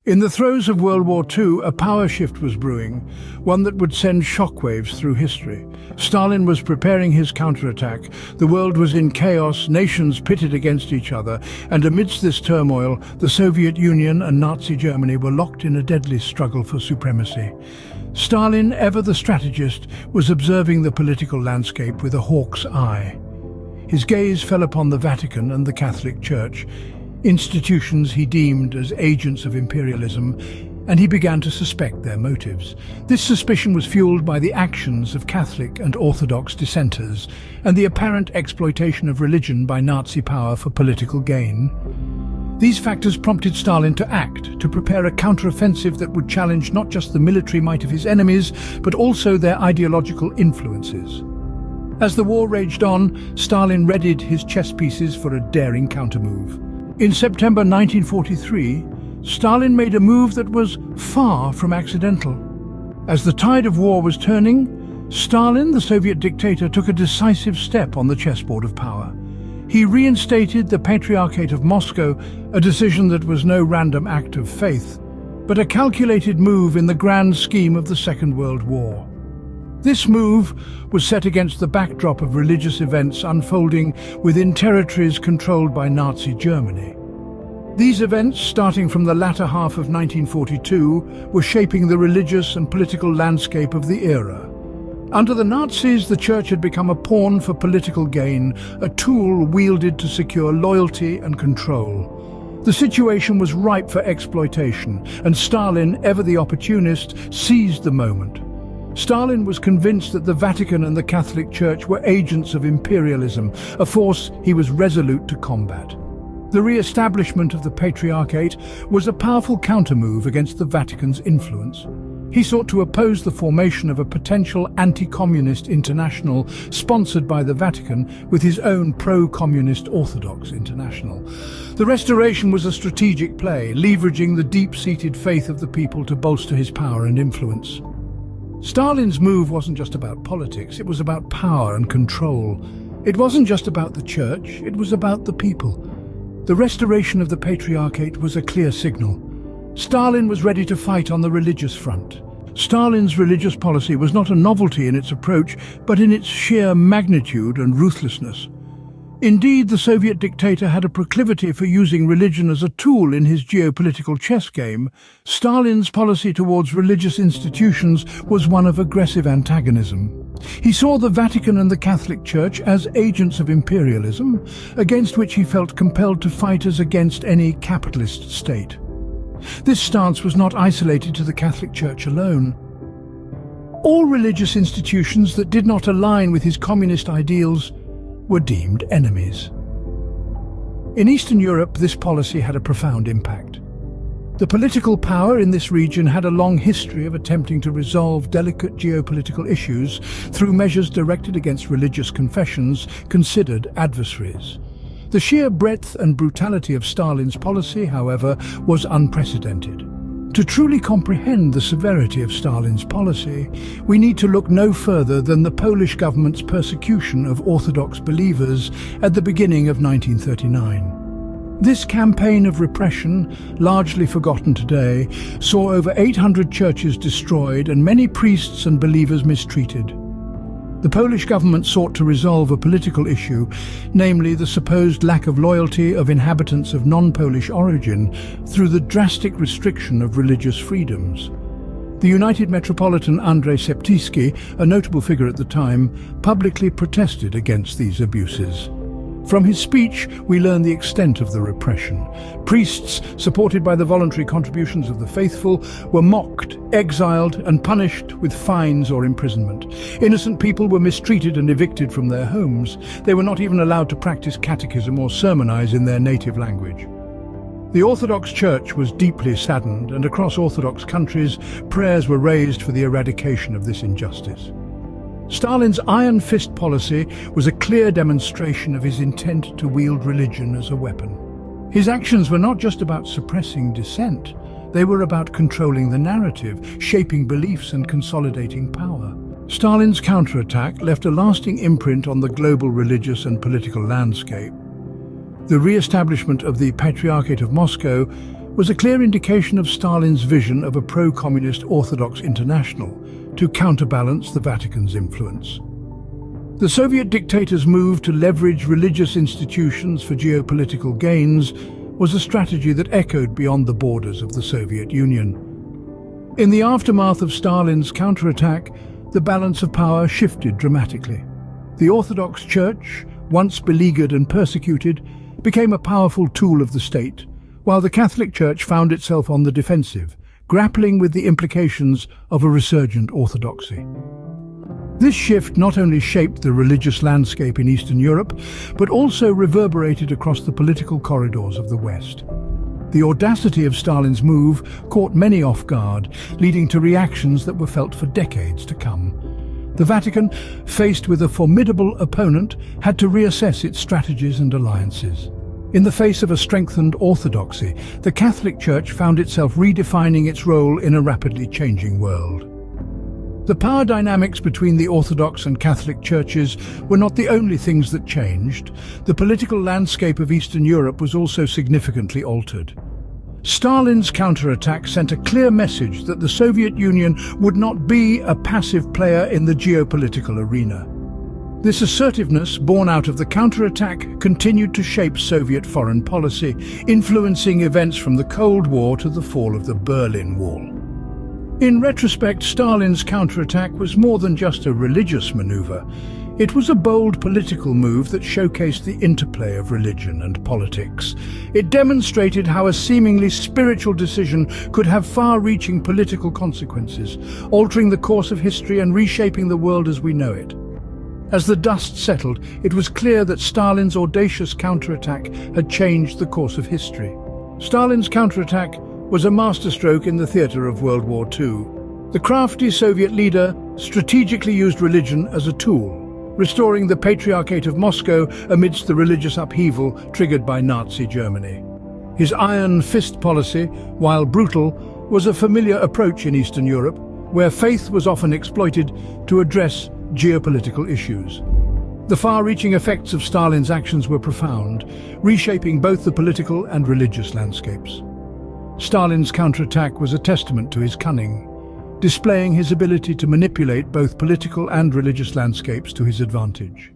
In the throes of World War II, a power shift was brewing, one that would send shockwaves through history. Stalin was preparing his counterattack. The world was in chaos, nations pitted against each other, and amidst this turmoil, the Soviet Union and Nazi Germany were locked in a deadly struggle for supremacy. Stalin, ever the strategist, was observing the political landscape with a hawk's eye. His gaze fell upon the Vatican and the Catholic Church, institutions he deemed as agents of imperialism, and he began to suspect their motives. This suspicion was fueled by the actions of Catholic and Orthodox dissenters and the apparent exploitation of religion by Nazi power for political gain. These factors prompted Stalin to act, to prepare a counteroffensive that would challenge not just the military might of his enemies, but also their ideological influences. As the war raged on, Stalin readied his chess pieces for a daring countermove. In September 1943, Stalin made a move that was far from accidental. As the tide of war was turning, Stalin, the Soviet dictator, took a decisive step on the chessboard of power. He reinstated the Patriarchate of Moscow, a decision that was no random act of faith, but a calculated move in the grand scheme of the Second World War. This move was set against the backdrop of religious events unfolding within territories controlled by Nazi Germany. These events, starting from the latter half of 1942, were shaping the religious and political landscape of the era. Under the Nazis, the church had become a pawn for political gain, a tool wielded to secure loyalty and control. The situation was ripe for exploitation, and Stalin, ever the opportunist, seized the moment. Stalin was convinced that the Vatican and the Catholic Church were agents of imperialism, a force he was resolute to combat. The re-establishment of the Patriarchate was a powerful countermove against the Vatican's influence. He sought to oppose the formation of a potential anti-communist international sponsored by the Vatican with his own pro-communist Orthodox international. The Restoration was a strategic play, leveraging the deep-seated faith of the people to bolster his power and influence. Stalin's move wasn't just about politics, it was about power and control. It wasn't just about the church, it was about the people. The restoration of the Patriarchate was a clear signal. Stalin was ready to fight on the religious front. Stalin's religious policy was not a novelty in its approach, but in its sheer magnitude and ruthlessness. Indeed, the Soviet dictator had a proclivity for using religion as a tool in his geopolitical chess game. Stalin's policy towards religious institutions was one of aggressive antagonism. He saw the Vatican and the Catholic Church as agents of imperialism, against which he felt compelled to fight as against any capitalist state. This stance was not isolated to the Catholic Church alone. All religious institutions that did not align with his communist ideals were deemed enemies. In Eastern Europe, this policy had a profound impact. The political power in this region had a long history of attempting to resolve delicate geopolitical issues through measures directed against religious confessions considered adversaries. The sheer breadth and brutality of Stalin's policy, however, was unprecedented. To truly comprehend the severity of Stalin's policy, we need to look no further than the Polish government's persecution of Orthodox believers at the beginning of 1939. This campaign of repression, largely forgotten today, saw over 800 churches destroyed and many priests and believers mistreated. The Polish government sought to resolve a political issue, namely the supposed lack of loyalty of inhabitants of non-Polish origin, through the drastic restriction of religious freedoms. The United Metropolitan Andrzej Septycki, a notable figure at the time, publicly protested against these abuses. From his speech, we learn the extent of the repression. Priests, supported by the voluntary contributions of the faithful, were mocked, exiled, and punished with fines or imprisonment. Innocent people were mistreated and evicted from their homes. They were not even allowed to practice catechism or sermonize in their native language. The Orthodox Church was deeply saddened, and across Orthodox countries, prayers were raised for the eradication of this injustice. Stalin's iron fist policy was a clear demonstration of his intent to wield religion as a weapon. His actions were not just about suppressing dissent, they were about controlling the narrative, shaping beliefs and consolidating power. Stalin's counterattack left a lasting imprint on the global religious and political landscape. The re-establishment of the Patriarchate of Moscow was a clear indication of Stalin's vision of a pro-communist Orthodox international to counterbalance the Vatican's influence. The Soviet dictator's move to leverage religious institutions for geopolitical gains was a strategy that echoed beyond the borders of the Soviet Union. In the aftermath of Stalin's counterattack, the balance of power shifted dramatically. The Orthodox Church, once beleaguered and persecuted, became a powerful tool of the state, while the Catholic Church found itself on the defensive, grappling with the implications of a resurgent orthodoxy. This shift not only shaped the religious landscape in Eastern Europe, but also reverberated across the political corridors of the West. The audacity of Stalin's move caught many off guard, leading to reactions that were felt for decades to come. The Vatican, faced with a formidable opponent, had to reassess its strategies and alliances. In the face of a strengthened orthodoxy, the Catholic Church found itself redefining its role in a rapidly changing world. The power dynamics between the Orthodox and Catholic churches were not the only things that changed. The political landscape of Eastern Europe was also significantly altered. Stalin's counterattack sent a clear message that the Soviet Union would not be a passive player in the geopolitical arena. This assertiveness, born out of the counterattack, continued to shape Soviet foreign policy, influencing events from the Cold War to the fall of the Berlin Wall. In retrospect, Stalin's counterattack was more than just a religious maneuver. It was a bold political move that showcased the interplay of religion and politics. It demonstrated how a seemingly spiritual decision could have far-reaching political consequences, altering the course of history and reshaping the world as we know it. As the dust settled, it was clear that Stalin's audacious counterattack had changed the course of history. Stalin's counterattack was a masterstroke in the theatre of World War II. The crafty Soviet leader strategically used religion as a tool, restoring the Patriarchate of Moscow amidst the religious upheaval triggered by Nazi Germany. His iron fist policy, while brutal, was a familiar approach in Eastern Europe, where faith was often exploited to address geopolitical issues. The far-reaching effects of Stalin's actions were profound, reshaping both the political and religious landscapes. Stalin's counterattack was a testament to his cunning, displaying his ability to manipulate both political and religious landscapes to his advantage.